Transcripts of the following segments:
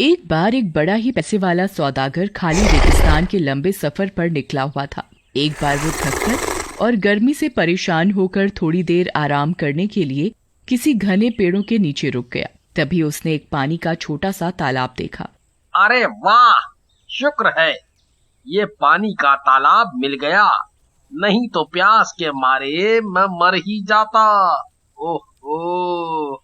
एक बार एक बड़ा ही पैसे वाला सौदागर खाली रेगिस्तान के लंबे सफर पर निकला हुआ था। एक बार वो थककर और गर्मी से परेशान होकर थोड़ी देर आराम करने के लिए किसी घने पेड़ों के नीचे रुक गया। तभी उसने एक पानी का छोटा सा तालाब देखा। अरे वाह, शुक्र है ये पानी का तालाब मिल गया, नहीं तो प्यास के मारे मैं मर ही जाता। ओह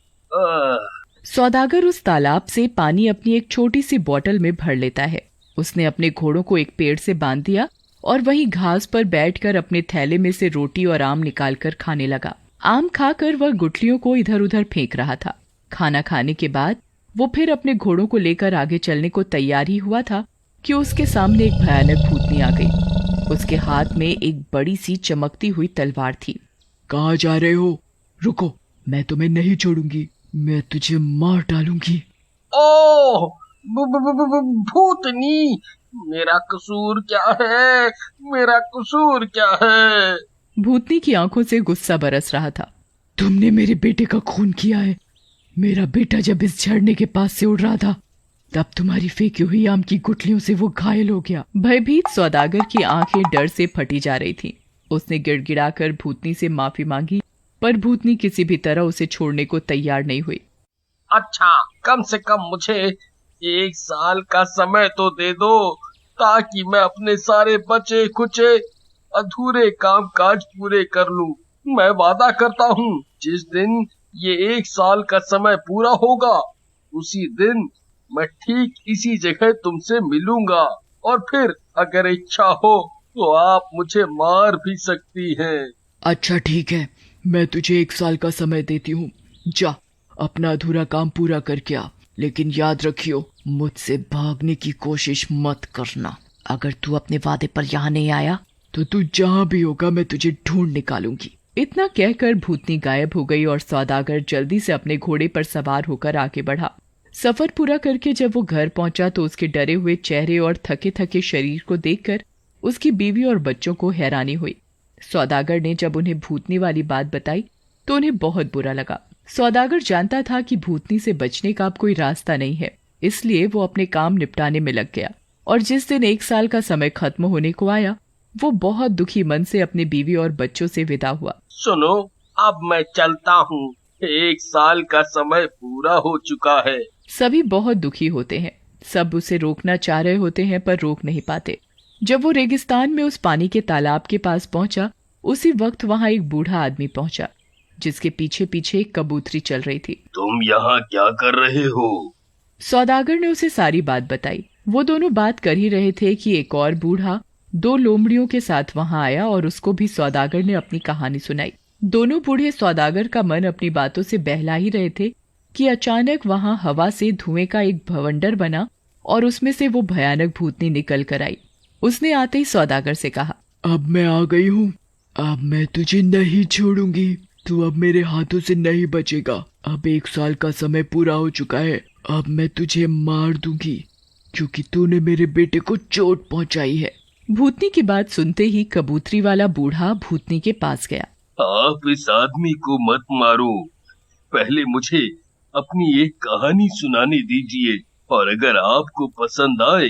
सौदागर उस तालाब से पानी अपनी एक छोटी सी बोतल में भर लेता है। उसने अपने घोड़ों को एक पेड़ से बांध दिया और वहीं घास पर बैठकर अपने थैले में से रोटी और आम निकालकर खाने लगा। आम खाकर वह गुठलियों को इधर उधर फेंक रहा था। खाना खाने के बाद वो फिर अपने घोड़ों को लेकर आगे चलने को तैयार ही हुआ था कि उसके सामने एक भयानक भूतनी आ गई। उसके हाथ में एक बड़ी सी चमकती हुई तलवार थी। कहाँ जा रहे हो? रुको, मैं तुम्हें नहीं छोड़ूंगी, मैं तुझे मार डालूंगी। ओह भूतनी, मेरा कसूर क्या है? मेरा कसूर क्या है? भूतनी की आंखों से गुस्सा बरस रहा था। तुमने मेरे बेटे का खून किया है। मेरा बेटा जब इस झरने के पास से उड़ रहा था तब तुम्हारी फेंकी हुई आम की गुठलियों से वो घायल हो गया। भयभीत सौदागर की आंखें डर से फटी जा रही थीं। उसने गिड़गिड़ाकर भूतनी से माफी मांगी, पर भूतनी किसी भी तरह उसे छोड़ने को तैयार नहीं हुई। अच्छा, कम से कम मुझे 1 साल का समय तो दे दो, ताकि मैं अपने सारे बचे खुचे अधूरे काम काज पूरे कर लूं। मैं वादा करता हूँ, जिस दिन ये 1 साल का समय पूरा होगा उसी दिन मैं ठीक इसी जगह तुमसे मिलूंगा, और फिर अगर इच्छा हो तो आप मुझे मार भी सकती हैं। अच्छा ठीक है, मैं तुझे 1 साल का समय देती हूँ। जा, अपना अधूरा काम पूरा करके आ, लेकिन याद रखियो, मुझसे भागने की कोशिश मत करना। अगर तू अपने वादे पर यहाँ नहीं आया तो तू जहाँ भी होगा मैं तुझे ढूंढ निकालूंगी। इतना कहकर भूतनी गायब हो गई और सौदागर जल्दी से अपने घोड़े पर सवार होकर आगे बढ़ा। सफर पूरा करके जब वो घर पहुंचा तो उसके डरे हुए चेहरे और थके थके शरीर को देखकर उसकी बीवी और बच्चों को हैरानी हुई। सौदागर ने जब उन्हें भूतनी वाली बात बताई तो उन्हें बहुत बुरा लगा। सौदागर जानता था कि भूतनी से बचने का अब कोई रास्ता नहीं है, इसलिए वो अपने काम निपटाने में लग गया। और जिस दिन 1 साल का समय खत्म होने को आया, वो बहुत दुखी मन से अपने बीवी और बच्चों से विदा हुआ। सुनो, अब मैं चलता हूँ, 1 साल का समय पूरा हो चुका है। सभी बहुत दुखी होते हैं। सब उसे रोकना चाह रहे होते हैं पर रोक नहीं पाते। जब वो रेगिस्तान में उस पानी के तालाब के पास पहुंचा, उसी वक्त वहां एक बूढ़ा आदमी पहुंचा, जिसके पीछे पीछे एक कबूतरी चल रही थी। तुम यहाँ क्या कर रहे हो? सौदागर ने उसे सारी बात बताई। वो दोनों बात कर ही रहे थे कि एक और बूढ़ा 2 लोमड़ियों के साथ वहां आया और उसको भी सौदागर ने अपनी कहानी सुनाई। दोनों बूढ़े सौदागर का मन अपनी बातों से बहला ही रहे थे कि अचानक वहां हवा से धुएं का एक भवंडर बना और उसमें से वो भयानक भूतनी निकल कर आई। उसने आते ही सौदागर से कहा, अब मैं आ गई हूँ, अब मैं तुझे नहीं छोड़ूंगी। तू अब मेरे हाथों से नहीं बचेगा। अब 1 साल का समय पूरा हो चुका है। अब मैं तुझे मार दूंगी क्योंकि तूने मेरे बेटे को चोट पहुंचाई है। भूतनी की बात सुनते ही कबूतरी वाला बूढ़ा भूतनी के पास गया। आप इस आदमी को मत मारो, पहले मुझे अपनी एक कहानी सुनाने दीजिए, और अगर आपको पसंद आए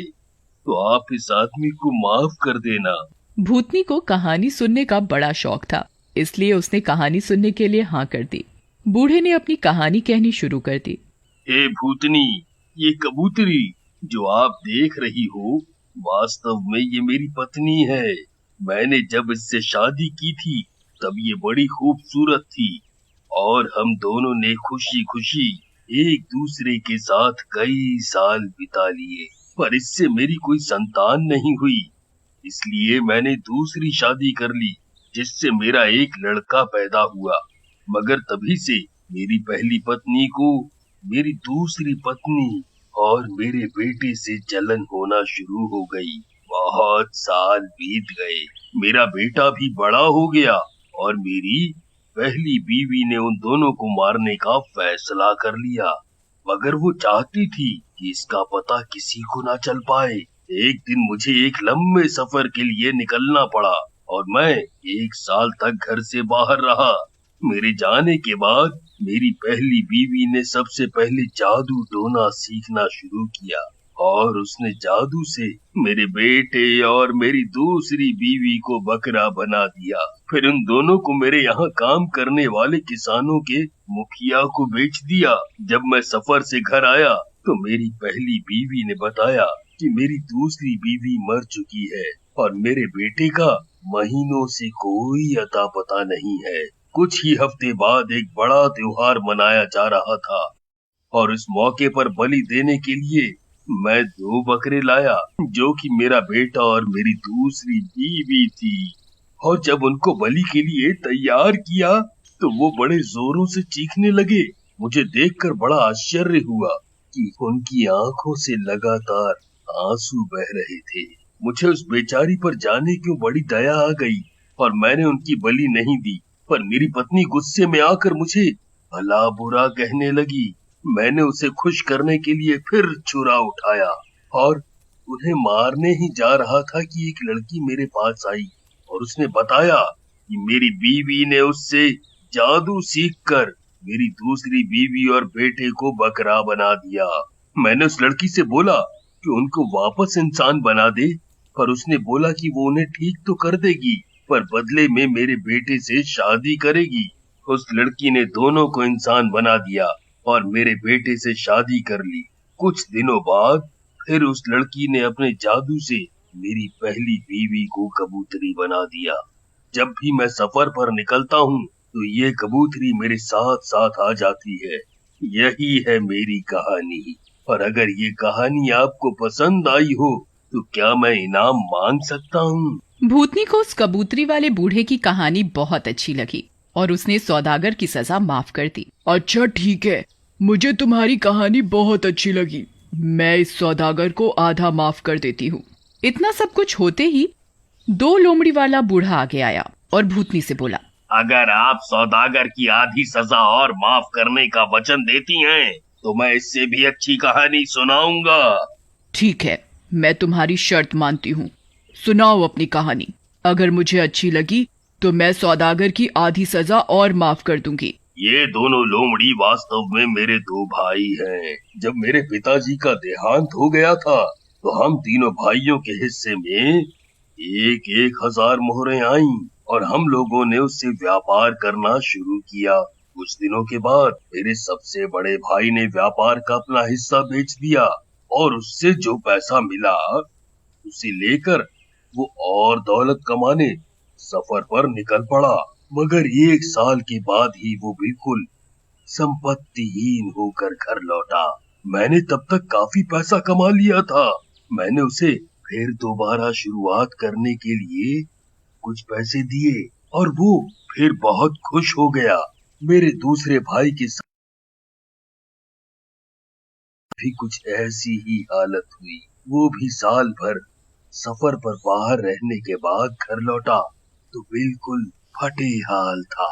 तो आप इस आदमी को माफ कर देना। भूतनी को कहानी सुनने का बड़ा शौक था, इसलिए उसने कहानी सुनने के लिए हाँ कर दी। बूढ़े ने अपनी कहानी कहनी शुरू कर दी। हे भूतनी, ये कबूतरी जो आप देख रही हो, वास्तव में ये मेरी पत्नी है। मैंने जब इससे शादी की थी तब ये बड़ी खूबसूरत थी, और हम दोनों ने खुशी खुशी एक दूसरे के साथ कई साल बिता लिए, पर इससे मेरी कोई संतान नहीं हुई। इसलिए मैंने दूसरी शादी कर ली, जिससे मेरा एक लड़का पैदा हुआ। मगर तभी से मेरी पहली पत्नी को मेरी दूसरी पत्नी और मेरे बेटे से जलन होना शुरू हो गई। बहुत साल बीत गए, मेरा बेटा भी बड़ा हो गया और मेरी पहली बीवी ने उन दोनों को मारने का फैसला कर लिया। मगर वो चाहती थी कि इसका पता किसी को ना चल पाए। एक दिन मुझे एक लंबे सफर के लिए निकलना पड़ा और मैं 1 साल तक घर से बाहर रहा। मेरे जाने के बाद मेरी पहली बीवी ने सबसे पहले जादू टोना सीखना शुरू किया और उसने जादू से मेरे बेटे और मेरी दूसरी बीवी को बकरा बना दिया। फिर उन दोनों को मेरे यहाँ काम करने वाले किसानों के मुखिया को बेच दिया। जब मैं सफर से घर आया तो मेरी पहली बीवी ने बताया कि मेरी दूसरी बीवी मर चुकी है और मेरे बेटे का महीनों से कोई अता पता नहीं है। कुछ ही हफ्ते बाद एक बड़ा त्योहार मनाया जा रहा था और इस मौके पर बलि देने के लिए मैं 2 बकरे लाया जो कि मेरा बेटा और मेरी दूसरी बीवी थी। और जब उनको बलि के लिए तैयार किया तो वो बड़े जोरों से चीखने लगे। मुझे देखकर बड़ा आश्चर्य हुआ कि उनकी आंखों से लगातार आंसू बह रहे थे। मुझे उस बेचारी पर जाने क्यों बड़ी दया आ गई और मैंने उनकी बलि नहीं दी। पर मेरी पत्नी गुस्से में आकर मुझे भला बुरा कहने लगी। मैंने उसे खुश करने के लिए फिर छुरा उठाया और उन्हें मारने ही जा रहा था कि एक लड़की मेरे पास आई और उसने बताया कि मेरी बीवी ने उससे जादू सीखकर मेरी दूसरी बीवी और बेटे को बकरा बना दिया। मैंने उस लड़की से बोला कि उनको वापस इंसान बना दे, पर उसने बोला कि वो उन्हें ठीक तो कर देगी पर बदले में मेरे बेटे से शादी करेगी। उस लड़की ने दोनों को इंसान बना दिया और मेरे बेटे से शादी कर ली। कुछ दिनों बाद फिर उस लड़की ने अपने जादू से मेरी पहली बीवी को कबूतरी बना दिया। जब भी मैं सफर पर निकलता हूँ तो ये कबूतरी मेरे साथ साथ आ जाती है। यही है मेरी कहानी। और अगर ये कहानी आपको पसंद आई हो तो क्या मैं इनाम मांग सकता हूँ? भूतनी को उस कबूतरी वाले बूढ़े की कहानी बहुत अच्छी लगी और उसने सौदागर की सजा माफ कर दी। अच्छा ठीक है, मुझे तुम्हारी कहानी बहुत अच्छी लगी। मैं इस सौदागर को आधा माफ कर देती हूँ। इतना सब कुछ होते ही 2 लोमड़ी वाला बूढ़ा आगे आया और भूतनी से बोला, अगर आप सौदागर की आधी सजा और माफ करने का वचन देती हैं तो मैं इससे भी अच्छी कहानी सुनाऊंगा। ठीक है, मैं तुम्हारी शर्त मानती हूँ। सुनाओ अपनी कहानी। अगर मुझे अच्छी लगी तो मैं सौदागर की आधी सजा और माफ कर दूंगी। ये दोनों लोमड़ी वास्तव में मेरे 2 भाई हैं। जब मेरे पिताजी का देहांत हो गया था तो हम तीनों भाइयों के हिस्से में 1,000 मोहरें आईं और हम लोगों ने उससे व्यापार करना शुरू किया। कुछ दिनों के बाद मेरे सबसे बड़े भाई ने व्यापार का अपना हिस्सा बेच दिया और उससे जो पैसा मिला उसे लेकर वो और दौलत कमाने सफर पर निकल पड़ा। मगर 1 साल के बाद ही वो बिल्कुल संपत्तिहीन होकर घर लौटा। मैंने तब तक काफी पैसा कमा लिया था। मैंने उसे फिर दोबारा शुरुआत करने के लिए कुछ पैसे दिए और वो फिर बहुत खुश हो गया। मेरे दूसरे भाई के साथ भी कुछ ऐसी ही हालत हुई। वो भी साल भर सफर पर बाहर रहने के बाद घर लौटा तो बिल्कुल फटे हाल था।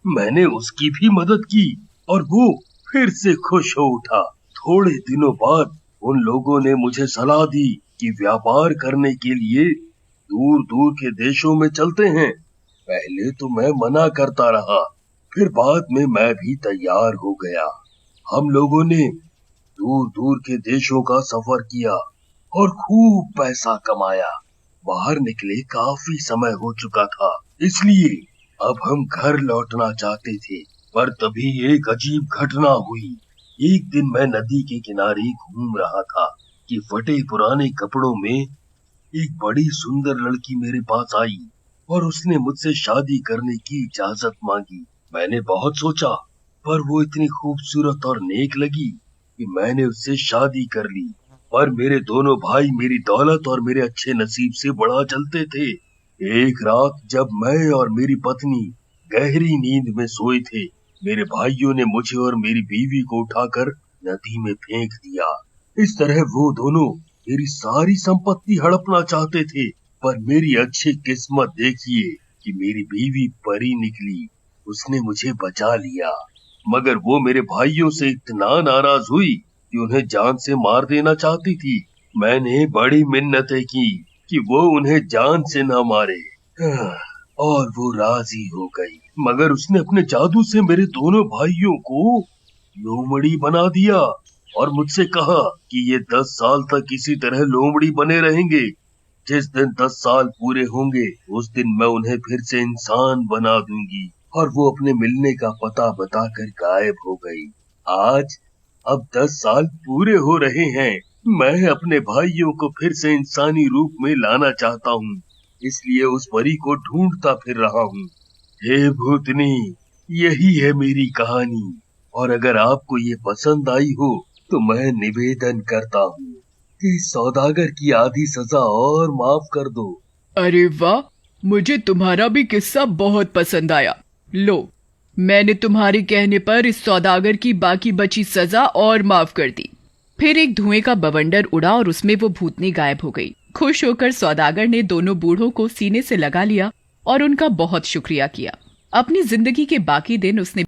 मैंने उसकी भी मदद की और वो फिर से खुश हो उठा। थोड़े दिनों बाद उन लोगों ने मुझे सलाह दी कि व्यापार करने के लिए दूर दूर के देशों में चलते हैं। पहले तो मैं मना करता रहा, फिर बाद में मैं भी तैयार हो गया। हम लोगों ने दूर दूर के देशों का सफर किया और खूब पैसा कमाया। बाहर निकले काफी समय हो चुका था, इसलिए अब हम घर लौटना चाहते थे। पर तभी एक अजीब घटना हुई। एक दिन मैं नदी के किनारे घूम रहा था कि फटे पुराने कपड़ों में एक बड़ी सुंदर लड़की मेरे पास आई और उसने मुझसे शादी करने की इजाजत मांगी। मैंने बहुत सोचा, पर वो इतनी खूबसूरत और नेक लगी कि मैंने उससे शादी कर ली। पर मेरे दोनों भाई मेरी दौलत और मेरे अच्छे नसीब से बड़ा जलते थे। एक रात जब मैं और मेरी पत्नी गहरी नींद में सोए थे, मेरे भाइयों ने मुझे और मेरी बीवी को उठाकर नदी में फेंक दिया। इस तरह वो दोनों मेरी सारी संपत्ति हड़पना चाहते थे। पर मेरी अच्छी किस्मत देखिए कि मेरी बीवी परी निकली, उसने मुझे बचा लिया। मगर वो मेरे भाइयों से इतना नाराज हुई कि उन्हें जान से मार देना चाहती थी। मैंने बड़ी मिन्नतें की कि वो उन्हें जान से न मारे और वो राजी हो गई, मगर उसने अपने जादू से मेरे दोनों भाइयों को लोमड़ी बना दिया और मुझसे कहा कि ये 10 साल तक इसी तरह लोमड़ी बने रहेंगे। जिस दिन 10 साल पूरे होंगे उस दिन मैं उन्हें फिर से इंसान बना दूंगी। और वो अपने मिलने का पता बताकर गायब हो गई। आज अब 10 साल पूरे हो रहे हैं। मैं अपने भाइयों को फिर से इंसानी रूप में लाना चाहता हूँ, इसलिए उस परी को ढूंढता फिर रहा हूँ। हे भूतनी, यही है मेरी कहानी, और अगर आपको ये पसंद आई हो तो मैं निवेदन करता हूँ कि सौदागर की आधी सजा और माफ कर दो। अरे वाह, मुझे तुम्हारा भी किस्सा बहुत पसंद आया। लो, मैंने तुम्हारे कहने पर इस सौदागर की बाकी बची सजा और माफ कर दी। फिर एक धुएं का बवंडर उड़ा और उसमें वो भूतनी गायब हो गई। खुश होकर सौदागर ने दोनों बूढ़ों को सीने से लगा लिया और उनका बहुत शुक्रिया किया। अपनी जिंदगी के बाकी दिन उसने